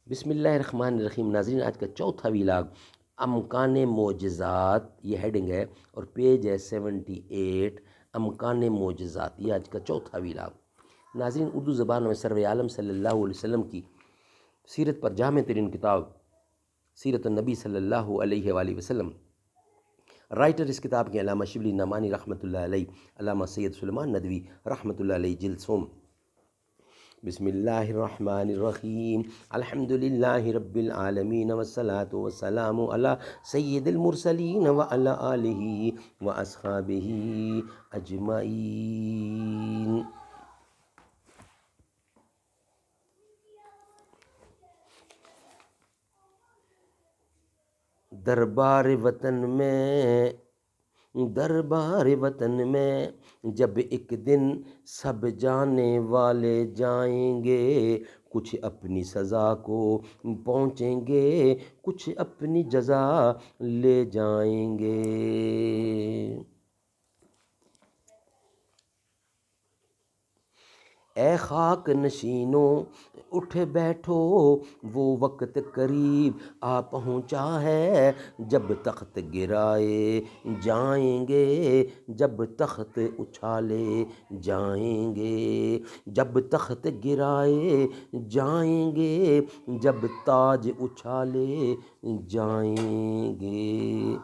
بسم اللہ الرحمن الرحیم۔ ناظرین، آج کا چوتھا ویلاگ امکان معجزات، یہ ہیڈنگ ہے اور پیج ہے 78۔ امکان معجزات، یہ آج کا چوتھا ویلاگ۔ ناظرین، اردو زبان میں سرور عالم صلی اللہ علیہ وسلم کی سیرت پر جامع ترین کتاب سیرت النبی صلی اللہ علیہ وآلہ وسلم، رائٹر اس کتاب کے علامہ شبلی نعمانی رحمۃ اللہ علیہ، علامہ سید سلیمان ندوی رحمۃ اللہ علیہ، جلد سوم۔ بسم اللہ الرحمن الرحیم۔ الحمد للہ رب العالمین والصلاة والسلام علی سید المرسلین وعلی آلہ واصحابہ اجمعین۔ دربار وطن میں جب ایک دن سب جانے والے جائیں گے، کچھ اپنی سزا کو پہنچیں گے، کچھ اپنی جزا لے جائیں گے۔ اے خاک نشینوں اٹھ بیٹھو، وہ وقت قریب آ پہنچا ہے، جب تخت گرائے جائیں گے، جب تخت اچھالے جائیں گے، جب تخت گرائے جائیں گے، جب تاج اچھالے جائیں گے۔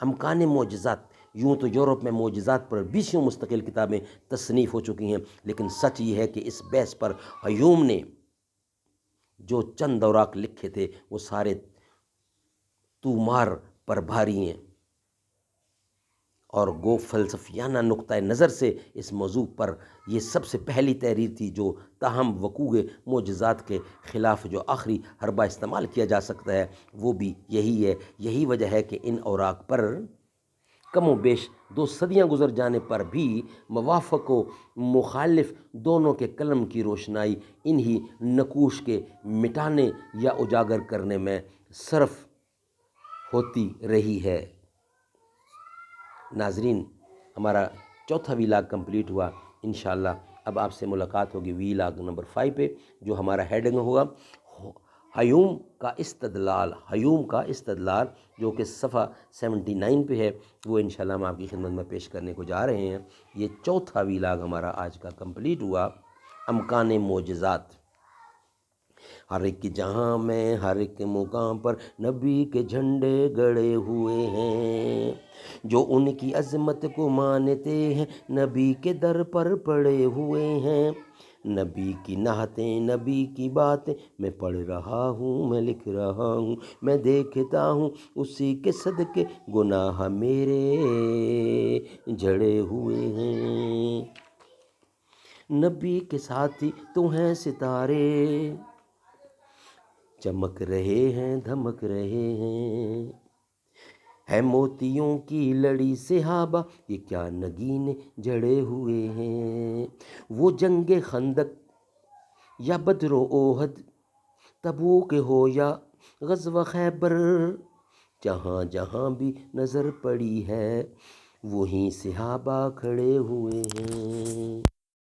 امکان معجزات، یوں تو یورپ میں معجزات پر 20 مستقل کتابیں تصنیف ہو چکی ہیں، لیکن سچ یہ ہے کہ اس بحث پر ہیوم نے جو چند اوراق لکھے تھے وہ سارے تومار پر بھاری ہیں، اور گو فلسفیانہ نقطۂ نظر سے اس موضوع پر یہ سب سے پہلی تحریر تھی جو تاہم وقوع معجزات کے خلاف جو آخری حربہ استعمال کیا جا سکتا ہے وہ بھی یہی ہے۔ یہی وجہ ہے کہ ان اوراق پر کم و بیش 2 صدیاں گزر جانے پر بھی موافق و مخالف دونوں کے قلم کی روشنائی انہی نقوش کے مٹانے یا اجاگر کرنے میں صرف ہوتی رہی ہے۔ ناظرین، ہمارا چوتھا ویلاگ کمپلیٹ ہوا۔ انشاءاللہ اب آپ سے ملاقات ہوگی ویلاگ نمبر 5 پہ، جو ہمارا ہیڈنگ ہوگا ہیوم کا استدلال، جو کہ صفحہ 79 پہ ہے، وہ انشاءاللہ ہم آپ کی خدمت میں پیش کرنے کو جا رہے ہیں۔ یہ چوتھا ویلاگ ہمارا آج کا کمپلیٹ ہوا، امکان معجزات۔ ہر ایک جہاں میں ہر ایک مقام پر نبی کے جھنڈے گڑے ہوئے ہیں، جو ان کی عظمت کو مانتے ہیں نبی کے در پر پڑے ہوئے ہیں۔ نبی کی نعتیں، نبی کی باتیں میں پڑھ رہا ہوں، میں لکھ رہا ہوں، میں دیکھتا ہوں، اسی کے صدقے گناہ میرے جھڑے ہوئے ہیں۔ نبی کے ساتھی تو ہیں ستارے، چمک رہے ہیں، دھمک رہے ہیں، ہے موتیوں کی لڑی صحابہ، یہ کیا نگینے جڑے ہوئے ہیں۔ وہ جنگ خندق یا بدر و احد، تبوک ہو یا غزوہ خیبر، جہاں جہاں بھی نظر پڑی ہے وہیں صحابہ کھڑے ہوئے ہیں۔